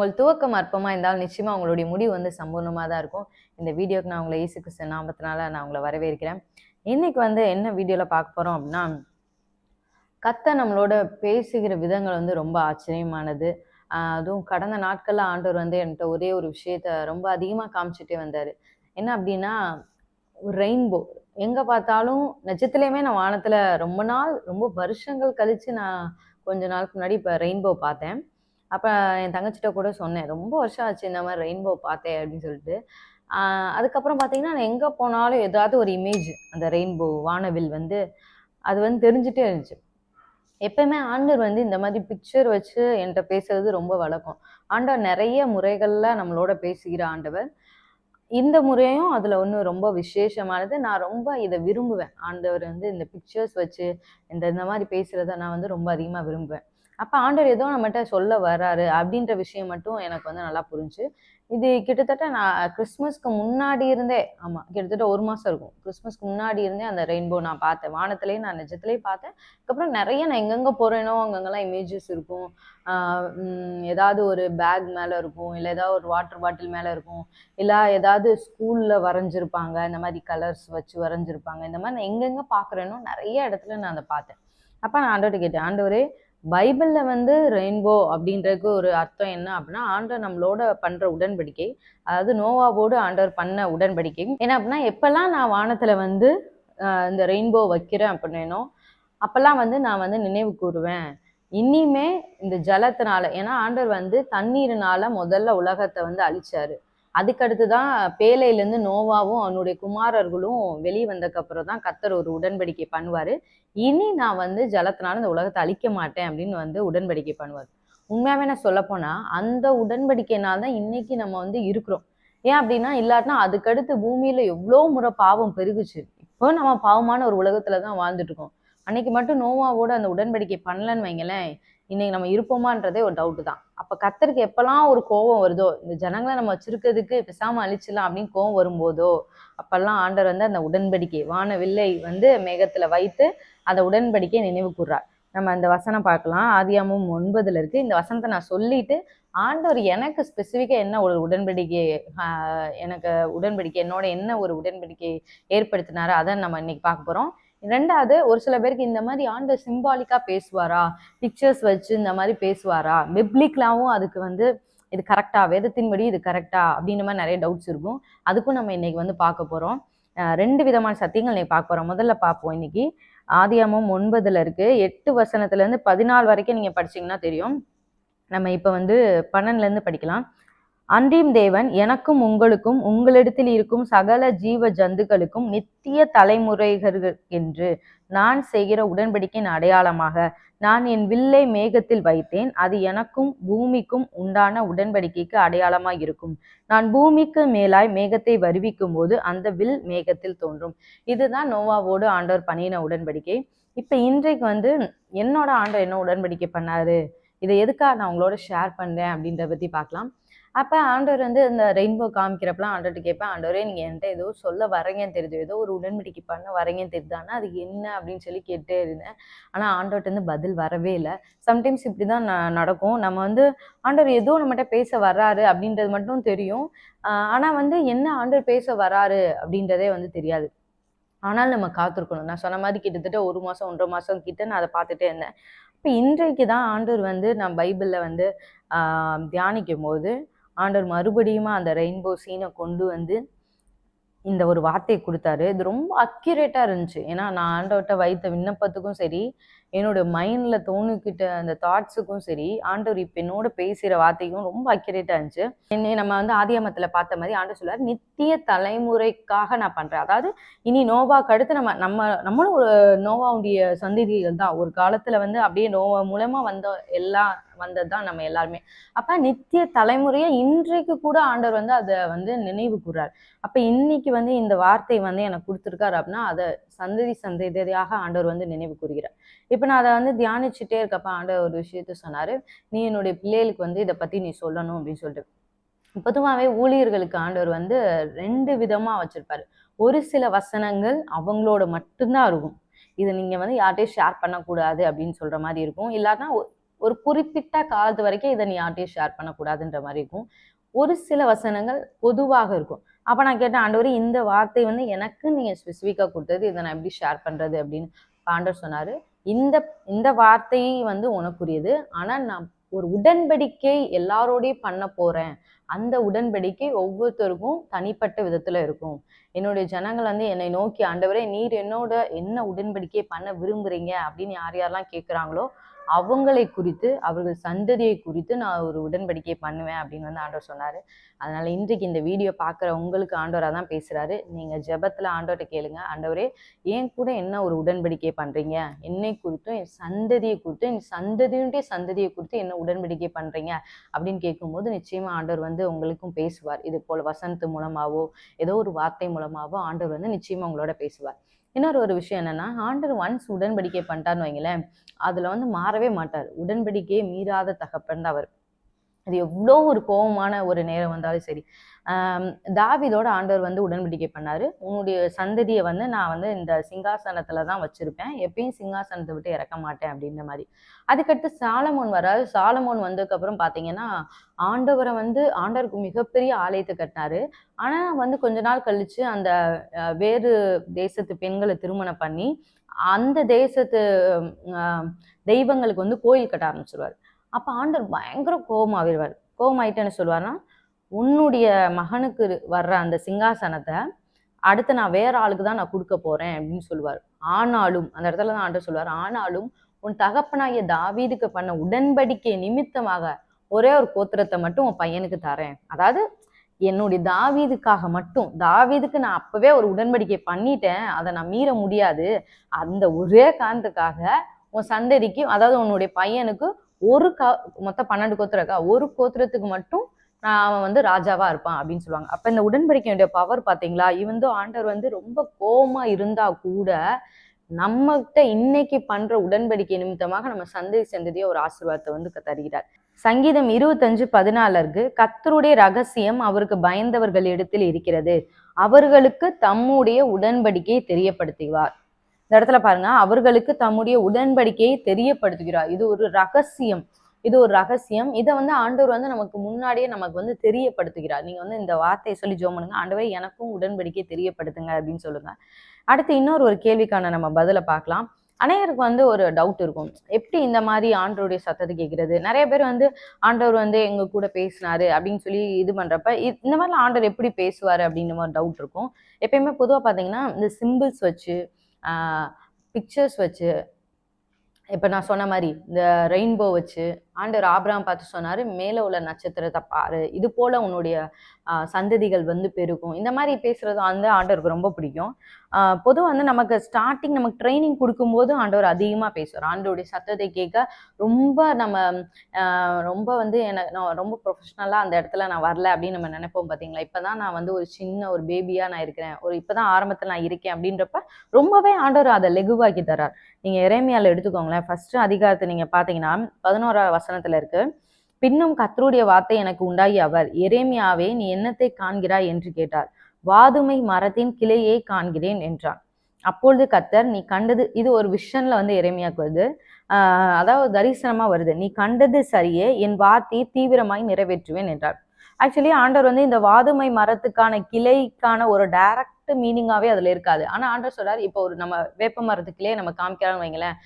உங்கள் துவக்கம் அற்பமாக இருந்தால் நிச்சயமாக உங்களுடைய முடிவு வந்து சம்பூர்ணமாக தான் இருக்கும். இந்த வீடியோக்கு நான் உங்களை இயேசு கிறிஸ்து நாமத்தினால நான் உங்களை வரவேற்கிறேன். இன்னைக்கு வந்து என்ன வீடியோவில் பார்க்க போகிறோம் அப்படின்னா, நம்மளோட பேசுகிற விதங்கள் வந்து ரொம்ப ஆச்சரியமானது. அதுவும் கடந்த நாட்களில் ஆண்டவர் வந்து என்கிட்ட ஒரே ஒரு விஷயத்த ரொம்ப அதிகமாக காமிச்சிட்டே வந்தார். என்ன அப்படின்னா, ஒரு ரெயின்போ எங்கே பார்த்தாலும் நிஜத்துலேயுமே நான் வானத்தில் ரொம்ப வருஷங்கள் கழித்து நான் கொஞ்ச நாளுக்கு முன்னாடி இப்போ ரெயின்போ பார்த்தேன். அப்போ என் தங்கச்சிட்ட கூட சொன்னேன், ரொம்ப வருஷம் ஆச்சு இந்த மாதிரி ரெயின்போ பார்த்தேன் அப்படின்னு சொல்லிட்டு. அதுக்கப்புறம் பார்த்தீங்கன்னா, நான் எங்கே போனாலும் ஏதாவது ஒரு இமேஜ் அந்த ரெயின்போ வானவில் வந்து அது வந்து தெரிஞ்சுட்டே இருந்துச்சு. எப்பயுமே ஆண்டவர் வந்து இந்த மாதிரி பிக்சர் வச்சு என்கிட்ட பேசுறது ரொம்ப வழக்கம். ஆண்டவர் நிறைய முறைகளில் நம்மளோட பேசுகிற ஆண்டவர். இந்த முறையும் அதில் ஒன்று ரொம்ப விசேஷமானது. நான் ரொம்ப இதை விரும்புவேன். ஆண்டவர் வந்து இந்த பிக்சர்ஸ் வச்சு இந்த மாதிரி பேசுகிறத நான் வந்து ரொம்ப அதிகமாக விரும்புவேன். அப்போ ஆண்டவர் ஏதோ நம்மகிட்ட சொல்ல வர்றாரு அப்படின்ற விஷயம் மட்டும் எனக்கு வந்து நல்லா புரிஞ்சு. இது கிட்டத்தட்ட நான் கிறிஸ்மஸ்க்கு முன்னாடி இருந்தே, ஆமாம் கிட்டத்தட்ட 1 மாதம் இருக்கும், கிறிஸ்மஸ்க்கு முன்னாடி இருந்தே அந்த ரெயின்போ நான் பார்த்தேன். வானத்திலேயே நான் நிஜத்துலேயே பார்த்தேன். அதுக்கப்புறம் நிறைய நான் எங்கெங்கே போகிறேனோ அங்கங்கெல்லாம் இமேஜஸ் இருக்கும். ஏதாவது ஒரு பேக் மேலே இருக்கும், இல்லை ஏதாவது ஒரு வாட்டர் பாட்டில் மேலே இருக்கும், இல்லை ஏதாவது ஸ்கூலில் வரைஞ்சிருப்பாங்க, இந்த மாதிரி கலர்ஸ் வச்சு வரைஞ்சிருப்பாங்க. இந்த மாதிரி நான் எங்கெங்கே பார்க்குறேனோ நிறைய இடத்துல நான் அதை பார்த்தேன். அப்போ நான் ஆண்டவர்கிட்ட கேட்டேன், ஆண்டவரே பைபிளில் வந்து ரெயின்போ அப்படின்றதுக்கு ஒரு அர்த்தம் என்ன அப்படின்னா, ஆண்டவர் நம்மளோட பண்ணுற உடன்படிக்கை, அதாவது நோவாவோடு ஆண்டவர் பண்ண உடன்படிக்கை. என்ன அப்படின்னா, எப்பெல்லாம் நான் வானத்தில் வந்து இந்த ரெயின்போ வைக்கிறேன் அப்படின்னோ அப்போல்லாம் வந்து நான் வந்து நினைவு கூறுவேன், இனிமே இந்த ஜலத்தினால, ஏன்னா ஆண்டவர் வந்து தண்ணீரினால முதல்ல உலகத்தை வந்து அழிச்சாரு. அதுக்கடுத்து தான் பேலையிலேருந்து நோவாவும் அவனுடைய குமாரர்களும் வெளியே வந்ததுக்கப்புறம் தான் கர்த்தர் ஒரு உடன்படிக்கை பண்ணுவார். இனி நான் வந்து ஜலத்தினால இந்த உலகத்தை அழிக்க மாட்டேன் அப்படின்னு வந்து உடன்படிக்கை பண்ணுவார். உண்மையாகவே நான் சொல்லப்போனால் அந்த உடன்படிக்கையினால தான் இன்னைக்கு நம்ம வந்து இருக்கிறோம். ஏன் அப்படின்னா, இல்லாட்டினா அதுக்கடுத்து பூமியில் எவ்வளோ முறை பாவம் பெருகுச்சு. இப்போ நம்ம பாவமான ஒரு உலகத்தில் தான் வாழ்ந்துட்டு இருக்கோம். அன்னைக்கு மட்டும் நோவாவோட அந்த உடன்படிக்கை பண்ணலன்னு வைங்களேன், இன்னைக்கு நம்ம இருப்போமான்றதே ஒரு டவுட்டு தான். அப்போ கர்த்தருக்கு எப்பெல்லாம் ஒரு கோபம் வருதோ, இந்த ஜனங்களை நம்ம வச்சிருக்கிறதுக்கு பேசாமல் அழிச்சிடலாம் அப்படின்னு கோபம் வரும்போதோ, அப்பெல்லாம் ஆண்டவர் வந்து அந்த உடன்படிக்கை வானவில்லை வந்து மேகத்தில் வைத்து அந்த உடன்படிக்கையை நினைவு கூர்றார். நம்ம அந்த வசனம் பார்க்கலாம். ஆதியாகமம் 9 இருக்கு. இந்த வசனத்தை நான் சொல்லிட்டு ஆண்டவர் எனக்கு ஸ்பெசிஃபிக்காக என்ன ஒரு உடன்படிக்கை, எனக்கு உடன்படிக்கை என்னோட என்ன ஒரு உடன்படிக்கை ஏற்படுத்தினாரோ அதை நம்ம இன்னைக்கு பார்க்க போகிறோம். ரெண்டாவது, ஒரு சில பேருக்கு இந்த மாதிரி ஆண்டவர் சிம்பாலிக்கா பேசுவாரா, பிக்சர்ஸ் வச்சு இந்த மாதிரி பேசுவாரா, பிப்ளிக்லாவும் அதுக்கு வந்து இது கரெக்டா, வேதத்தின்படி இது கரெக்டா அப்படின்ற மாதிரி நிறைய டவுட்ஸ் இருக்கும். அதுக்கும் நம்ம இன்னைக்கு வந்து பார்க்க போறோம். 2 விதமான சத்தியங்கள் இன்னைக்கு பார்க்க போறோம். முதல்ல பார்ப்போம். இன்னைக்கு ஆதியாகமம் 9 இருக்கு. 8 வசனத்துலேருந்து 14 வரைக்கும் நீங்க படிச்சீங்கன்னா தெரியும். நம்ம இப்போ வந்து 12லேருந்து படிக்கலாம். அன்றியும் தேவன் எனக்கும் உங்களுக்கும் உங்களிடத்தில் இருக்கும் சகல ஜீவ ஜந்துக்களுக்கும் நித்திய தலைமுறைகள் என்று நான் செய்கிற உடன்படிக்கையின் அடையாளமாக நான் என் வில்லை மேகத்தில் வைத்தேன். அது எனக்கும் பூமிக்கும் உண்டான உடன்படிக்கைக்கு அடையாளமாய் இருக்கும். நான் பூமிக்கு மேலாய் மேகத்தை வருவிக்கும் போது அந்த வில் மேகத்தில் தோன்றும். இதுதான் நோவாவோடு ஆண்டவர் பண்ணின உடன்படிக்கை. இப்ப இன்றைக்கு வந்து என்னோட ஆண்டவர் என்ன உடன்படிக்கை பண்ணாரு, இதை எதுக்காக நான் உங்களோட ஷேர் பண்றேன் அப்படின்றத பத்தி பார்க்கலாம். அப்போ ஆண்டவர் வந்து இந்த ரெயின்போ காமிக்கிறப்பெல்லாம் ஆண்டவர்கிட்ட கேட்பேன், ஆண்டவரே நீங்கள் என்கிட்ட ஏதோ சொல்ல வரீங்கன்னு தெரியுது, ஏதோ ஒரு உடன்படிக்கை பண்ண வரீங்கன்னு தெரியுதானா, அது என்ன அப்படின்னு சொல்லி கேட்டே இருந்தேன். ஆனால் ஆண்டவர்கிட்ட இருந்து பதில் வரவே இல்லை. சம்டைம்ஸ் இப்படி தான் நடக்கும். நம்ம வந்து ஆண்டவர் ஏதோ நம்மகிட்ட பேச வர்றாரு அப்படின்றது மட்டும் தெரியும். ஆனால் வந்து என்ன ஆண்டவர் பேச வராரு அப்படின்றதே வந்து தெரியாது. ஆனால் நம்ம காத்திருக்கணும். நான் சொன்ன மாதிரி கிட்டத்தட்ட 1 மாதம் 1.5 மாதம் கிட்ட நான் அதை பார்த்துட்டே இருந்தேன். இப்போ இன்றைக்கு தான் ஆண்டவர் வந்து நான் பைபிளில் வந்து தியானிக்கும் போது ஆண்டவர் மறுபடியுமா அந்த ரெயின்போ சீனை கொண்டு வந்து இந்த ஒரு வார்த்தையை கொடுத்தாரு. இது ரொம்ப அக்யூரேட்டாக இருந்துச்சு. ஏன்னா நான் ஆண்டவர்கிட்ட வைத்த விண்ணப்பத்துக்கும் சரி, என்னோட மைண்டில் தோணிக்கிட்ட அந்த தாட்ஸுக்கும் சரி, ஆண்டவர் இப்போ என்னோட பேசுகிற வார்த்தைக்கும் ரொம்ப அக்யூரேட்டாக இருந்துச்சு. நம்ம வந்து ஆதியாகமத்தில் பார்த்த மாதிரி ஆண்டவர் சொல்லுவார், நித்திய தலைமுறைக்காக நான் பண்ணுறேன். அதாவது இனி நோவாக்கு அடுத்து நம்மளும் ஒரு நோவாவுடைய சந்ததிகள் தான். ஒரு காலத்தில் வந்து அப்படியே நோவா மூலமாக வந்தது தான் நம்ம எல்லாருமே. அப்போ நித்திய தலைமுறையை இன்றைக்கு கூட ஆண்டவர் வந்து அதை வந்து நினைவு கூறார். அப்போ இன்னைக்கு வந்து இந்த வார்த்தை வந்து எனக்கு கொடுத்துருக்காரு அப்படின்னா அதை சந்ததியாக ஆண்டவர் வந்து நினைவு கூறுகிறார். இப்போ நான் அதை வந்து தியானிச்சுட்டே இருக்கப்ப ஆண்டவர் ஒரு விஷயத்த சொன்னார், நீ என்னுடைய பிள்ளைகளுக்கு வந்து இதை பற்றி நீ சொல்லணும் அப்படின்னு சொல்லிட்டு. பொதுவாகவே ஊழியர்களுக்கு ஆண்டவர் வந்து 2 விதமாக வச்சுருப்பாரு. ஒரு சில வசனங்கள் அவங்களோட மட்டும்தான் இருக்கும். இதை நீங்கள் வந்து யார்கிட்டையும் ஷேர் பண்ணக்கூடாது அப்படின்னு சொல்கிற மாதிரி இருக்கும். இல்லாட்டினா ஒரு குறிப்பிட்ட காலத்து வரைக்கும் இதை நீ யார்ட்டையும் ஷேர் பண்ணக்கூடாதுன்ற மாதிரி இருக்கும். ஒரு சில வசனங்கள் பொதுவாக இருக்கும். அப்ப நான் கேட்டேன், ஆண்டவரே இந்த வார்த்தை வந்து எனக்கு நீங்க ஸ்பெசிஃபிக்கா கொடுத்தது, இதை நான் எப்படி ஷேர் பண்றது அப்படின்னு. ஆண்டவர் சொன்னாரு, இந்த இந்த வார்த்தை வந்து உனக்குரியது. ஆனா நான் ஒரு உடன்படிக்கை எல்லாரோடையும் பண்ண போறேன். அந்த உடன்படிக்கை ஒவ்வொருத்தருக்கும் தனிப்பட்ட விதத்துல இருக்கும். என்னுடைய ஜனங்கள் வந்து என்னை நோக்கி, ஆண்டவரே நீர் என்னோட என்ன உடன்படிக்கை பண்ண விரும்புறீங்க அப்படின்னு யார் யாரெல்லாம் கேட்குறாங்களோ அவங்களை குறித்து, அவர்கள் சந்ததியை குறித்து நான் ஒரு உடன்படிக்கை பண்ணுவேன் அப்படின்னு வந்து ஆண்டவர் சொன்னாரு. அதனால இன்றைக்கு இந்த வீடியோ பார்க்குற உங்களுக்கு ஆண்டவராக தான் பேசுறாரு. நீங்க ஜெபத்துல ஆண்டவர்கிட்ட கேளுங்க, ஆண்டவரே என் கூட என்ன ஒரு உடன்படிக்கை பண்றீங்க, என்னை குறித்தும் என் சந்ததியை குறித்தும் என் சந்ததியுடைய சந்ததியை குறித்து என்ன உடன்படிக்கை பண்றீங்க அப்படின்னு கேட்கும்போது நிச்சயமா ஆண்டவர் வந்து உங்களுக்கும் பேசுவார். இது போல வசனத்து மூலமாவோ ஏதோ ஒரு வார்த்தை மூலமாவோ ஆண்டவர் வந்து நிச்சயமா உங்களோட பேசுவார். இன்னொரு ஒரு விஷயம் என்னன்னா, ஆண்டவர் ஒன்ஸ் உடன்படிக்கை பண்ணிட்டான்னு வைங்களேன், அதுல வந்து மாறவே மாட்டார். உடன்படிக்கையை மீறாத தகப்பன் தான் அவர். அது எவ்வளோ ஒரு கோபமான ஒரு நேரம் வந்தாலும் சரி. தாவீதோட ஆண்டவர் வந்து உடன்படிக்கை பண்ணாரு, உன்னுடைய சந்ததியை வந்து நான் வந்து இந்த சிங்காசனத்துல தான் வச்சிருப்பேன், எப்பயும் சிங்காசனத்தை விட்டு இறக்க மாட்டேன் அப்படின்ற மாதிரி. அதுக்கடுத்து சாலமோன் வராரு. சாலமோன் வந்ததுக்கு அப்புறம் பாத்தீங்கன்னா ஆண்டவரை வந்து ஆண்டவருக்கு மிகப்பெரிய ஆலயத்தை கட்டினாரு. ஆனா வந்து கொஞ்ச நாள் கழிச்சு அந்த வேறு தேசத்து பெண்களை திருமணம் பண்ணி அந்த தேசத்து தெய்வங்களுக்கு வந்து கோயில் கட்ட ஆரம்பிச்சிருவாரு. அப்ப ஆண்டவர் பயங்கர கோபமாகிடுவார். கோபமாயிட்டு என்ன சொல்லுவாருன்னா, உன்னுடைய மகனுக்கு வர்ற அந்த சிங்காசனத்தை அடுத்து நான் வேற ஆளுக்கு தான் நான் கொடுக்க போறேன் அப்படின்னு சொல்லுவார். ஆனாலும் அந்த இடத்துல தான் ஆண்டவர் சொல்லுவார், ஆனாலும் உன் தகப்பனாகிய தாவீதுக்கு பண்ண உடன்படிக்கை நிமித்தமாக ஒரே ஒரு கோத்திரத்தை மட்டும் உன் பையனுக்கு தரேன். அதாவது என்னுடைய தாவீதுக்காக மட்டும், தாவீதுக்கு நான் அப்பவே ஒரு உடன்படிக்கை பண்ணிட்டேன், அதை நான் மீற முடியாது. அந்த ஒரே காரணத்துக்காக உன் சந்ததிக்கு, அதாவது உன்னுடைய பையனுக்கு ஒரு மொத்தம் 12 கோத்திரம் இருக்கா, ஒரு கோத்திரத்துக்கு மட்டும் அவன் வந்து ராஜாவா இருப்பான் அப்படின்னு சொல்லுவாங்க. அப்ப இந்த உடன்படிக்கையுடைய பவர் பாத்தீங்களா? இவன் ஆண்டவர் வந்து ரொம்ப கோபமா இருந்தா கூட நம்மகிட்ட இன்னைக்கு பண்ற உடன்படிக்கை நிமித்தமாக நம்ம சந்ததியை ஒரு ஆசீர்வாதத்தை வந்து தருகிறார். சங்கீதம் 25:14 கர்த்தருடைய ரகசியம் அவருக்கு பயந்தவர்கள் இடத்தில் இருக்கிறது, அவர்களுக்கு தம்முடைய உடன்படிக்கையை தெரியப்படுத்துவார். இந்த இடத்துல பாருங்க, அவர்களுக்கு தம்முடைய உடன்படிக்கையை தெரியப்படுத்துகிறார். இது ஒரு ரகசியம், இது ஒரு ரகசியம். இதை வந்து ஆண்டவர் வந்து நமக்கு முன்னாடியே நமக்கு வந்து தெரியப்படுத்துகிறார். நீங்க வந்து இந்த வார்த்தையை சொல்லி ஜெபம் பண்ணுங்க, ஆண்டவரே எனக்கும் உடன்படிக்கை தெரியப்படுத்துங்க அப்படின்னு சொல்லுங்க. அடுத்து இன்னொரு ஒரு கேள்விக்கான நம்ம பதிலை பார்க்கலாம். அநேகருக்கு வந்து ஒரு டவுட் இருக்கும், எப்படி இந்த மாதிரி ஆண்டவருடைய சத்தத்தை கேட்கறது. நிறைய பேர் வந்து ஆண்டவர் வந்து எங்க கூட பேசினாரு அப்படின்னு சொல்லி இது பண்றப்ப இந்த மாதிரிலாம் ஆண்டவர் எப்படி பேசுவாரு அப்படின்ற மாதிரி டவுட் இருக்கும். எப்பயுமே பொதுவாக பார்த்தீங்கன்னா இந்த சிம்பிள்ஸ் வச்சு பிக்சர்ஸ் வச்சு, இப்போ நான் சொன்ன மாதிரி இந்த ரெயின்போ வச்சு ஆண்டவர் ஆபிரகாம் பார்த்து சொன்னாரு, மேலே உள்ள நட்சத்திரத்தை பாரு, இது போல உன்னுடைய சந்ததிகள் வந்து பெருகும். இந்த மாதிரி பேசுறது அந்த ஆண்டவருக்கு ரொம்ப பிடிக்கும். பொதுவாக வந்து நமக்கு ஸ்டார்டிங் நமக்கு ட்ரைனிங் கொடுக்கும்போது ஆண்டவர் அதிகமாக பேசுவார். ஆண்டவருடைய சத்தத்தை கேட்க ரொம்ப நம்ம ரொம்ப வந்து நான் ரொம்ப ப்ரொஃபஷ்னலாக அந்த இடத்துல நான் வரல அப்படின்னு நம்ம நினைப்போம் பார்த்தீங்களா. இப்போ தான் நான் வந்து ஒரு சின்ன ஒரு பேபியாக நான் இருக்கிறேன், ஒரு இப்போ தான் ஆரம்பத்தில் நான் இருக்கேன் அப்படின்றப்ப ரொம்பவே ஆண்டவர் அதை லெகுவாக்கி தர்றார். நீங்கள் எரேமியாவில் எடுத்துக்கோங்களேன், ஃபர்ஸ்ட் அதிகாரத்தை நீங்கள் பார்த்தீங்கன்னா 11ஆவது வசனத்தில் இருக்கு, பின்னும் கர்த்தருடைய வார்த்தை எனக்கு உண்டாகி அவர், எரேமியாவே நீ என்னத்தை காண்கிறாய் என்று கேட்டார். வாதுமை மரத்தின் கிளையை காண்கிறேன் என்றான். அப்பொழுது கர்த்தர், நீ கண்டது, இது ஒரு விஷன்ல வந்து எரேமியாவுக்கு வருது, அதாவது தரிசனமா வருது, நீ கண்டது சரியே, என் வார்த்தையை தீவிரமாய் நிறைவேற்றுவேன் என்றார். ஆக்சுவலி ஆண்டவர் வந்து இந்த வாதுமை மரத்துக்கான கிளைக்கான ஒரு டைரக்ட் மீனிங்காவே அதுல இருக்காது. ஆனா ஆண்டவர் சொல்றாரு, இப்போ ஒரு நம்ம வேப்ப மரத்துக்கிளையே நம்ம காமிக்கிறான்னு வைங்களேன்,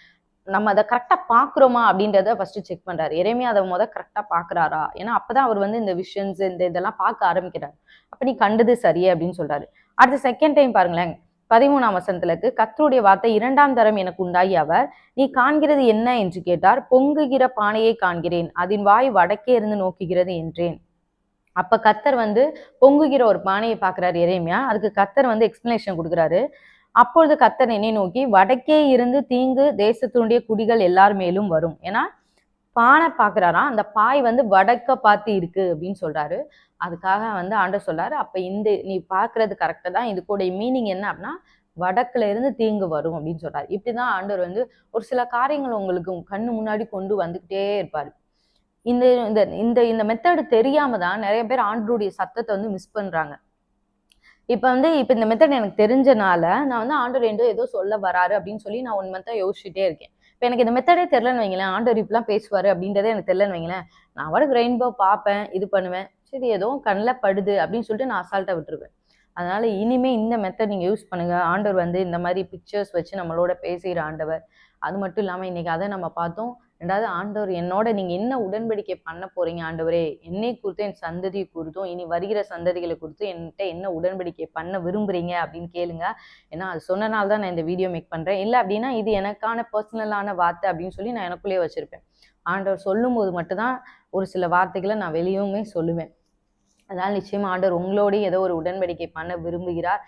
நம்ம அதை கரெக்டா பாக்குறோமா அப்படின்றத ஃபர்ஸ்ட் செக் பண்றாரு. எரேமியா அதை கரெக்டா பாக்குறாரா, ஏன்னா அப்பதான் அவர் வந்து இந்த விஷன்ஸ் இந்த இதெல்லாம் பார்க்க ஆரம்பிக்கிறார். அப்ப நீ கண்டது சரியே அப்படின்னு சொல்றாரு. அடுத்த செகண்ட் டைம் பாருங்களேன், 13ஆம் வசனத்துல இருக்கு, கர்த்தருடைய வார்த்தை 2ஆம் தரம் எனக்கு உண்டாகி அவர், நீ காண்கிறது என்ன என்று கேட்டார். பொங்குகிற பானையை காண்கிறேன், அதன் வாய் வடக்கே இருந்து நோக்குகிறது என்றேன். அப்ப கர்த்தர் வந்து பொங்குகிற ஒரு பானையை பாக்குறாரு எரேமியா. அதுக்கு கர்த்தர் வந்து எக்ஸ்பிளனேஷன் கொடுக்குறாரு. அப்பொழுது கர்த்தர் என்னை நோக்கி, வடக்கே இருந்து தீங்கு தேசத்தினுடைய குடிகள் எல்லார் மேலும் வரும். ஏன்னா பானை பாக்குறாராம், அந்த பாய் வந்து வடக்க பார்த்து இருக்கு அப்படின்னு சொல்றாரு. அதுக்காக வந்து ஆண்டவர் சொல்றாரு, அப்ப இந்த நீ பாக்குறது கரெக்டா தான், இது கூட மீனிங் என்ன அப்படின்னா வடக்குல இருந்து தீங்கு வரும் அப்படின்னு சொல்றாரு. இப்படிதான் ஆண்டவர் வந்து ஒரு சில காரியங்கள் உங்களுக்கு கண்ணு முன்னாடி கொண்டு வந்துகிட்டே இருப்பாரு. இந்த இந்த இந்த மெத்தடு தெரியாம தான் நிறைய பேர் ஆண்டவருடைய சத்தத்தை வந்து மிஸ் பண்றாங்க. இப்ப இந்த மெத்தட் எனக்கு தெரிஞ்சனால நான் வந்து ஆண்டவர் ஏதோ சொல்ல வராரு அப்படின்னு சொல்லி நான் 1 மந்த்தா யோசிச்சுட்டே இருக்கேன். இப்போ எனக்கு இந்த மெத்தடே தெரிலன்னு வைங்களேன், ஆண்டவர் இப்படிலாம் பேசுவாரு அப்படின்றதே எனக்கு தெரிலன்னு வைங்களேன், நான் பாட்டுக்கு ரெயின்போ பார்ப்பேன், இது பண்ணுவேன். சரி ஏதோ கண்ல படுது அப்படின்னு சொல்லிட்டு நான் அசால்ட்டா விட்டுருவேன். அதனால இனிமே இந்த மெத்தட் நீங்க யூஸ் பண்ணுங்க. ஆண்டவர் வந்து இந்த மாரி பிக்சர்ஸ் வச்சு நம்மளோட பேசுகிற ஆண்டவர். அது மட்டும் இல்லாம இன்னைக்கு அத நம்ம பார்த்தோம். 2வது ஆண்டவர் என்னோட நீங்க என்ன உடன்படிக்கை பண்ண போறீங்க ஆண்டவரே? என்னை குறித்தும், என் சந்ததியை குறித்தும், இனி வருகிற சந்ததிகளை குறித்தும் என்ட்ட என்ன உடன்படிக்கை பண்ண விரும்புறீங்க அப்படின்னு கேளுங்க. ஏன்னா அது சொன்னனால தான் நான் இந்த வீடியோ மேக் பண்றேன். இல்ல அப்படின்னா இது எனக்கான பர்சனலான வார்த்தை அப்படின்னு சொல்லி நான் எனக்குள்ளேயே வச்சிருப்பேன். ஆண்டவர் சொல்லும்போது மட்டும் தான் ஒரு சில வார்த்தைகள நான் வெளியவுமே சொல்லுவேன். அதனால நிச்சயமா ஆண்டவர் உங்களோடயும் ஏதோ ஒரு உடன்படிக்கை பண்ண விரும்புகிறார்.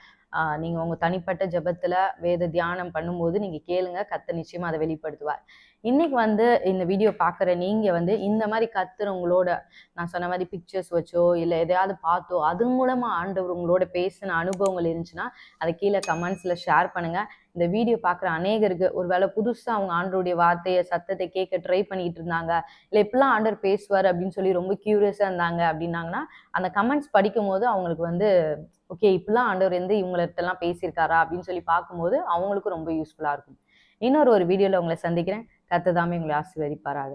நீங்க உங்க தனிப்பட்ட ஜெபத்துல வேத தியானம் பண்ணும்போது நீங்க கேளுங்க. கர்த்தர் நிச்சயமா அத வெளிப்படுத்துவார். இன்னைக்கு வந்து இந்த வீடியோ பார்க்குற நீங்க வந்து இந்த மாரி கர்த்தர் உங்களோட நான் சொன்ன மாரி பிக்சர்ஸ் வச்சோ, இல்ல எதையாவது பார்த்தோ, அது மூலமா ஆண்டவர் உங்களோட பேசின அனுபவங்கள் இருந்துச்சுன்னா, அத கீழ கமெண்ட்ஸ்ல ஷேர் பண்ணுங்க. இந்த வீடியோ பார்க்குற அநேகருக்கு ஒருவேளை புதுசா அவங்க ஆண்டவருடைய வார்த்தைய, சத்தத்த கேட்க ட்ரை பண்ணிட்டு இருந்தாங்க. இல்ல இப்படிலாம் ஆண்டவர் பேசுவாரு அப்படின்னு சொல்லி ரொம்ப கியூரியஸா இருந்தாங்க அப்படின்னாங்கன்னா, அந்த கமெண்ட்ஸ் படிக்கும்போது அவங்களுக்கு வந்து ஓகே இப்படிலாம் ஆண்டவர் வந்து இவங்கள்ட்டலாம் பேசியிருக்காரா அப்படின்னு சொல்லி பார்க்கும்போது அவங்களுக்கும் ரொம்ப யூஸ்ஃபுல்லா இருக்கும். இன்னொரு ஒரு வீடியோல உங்களை சந்திக்கிறேன். கர்த்தர் தாமே உங்களை ஆசீர்வதிப்பாராக.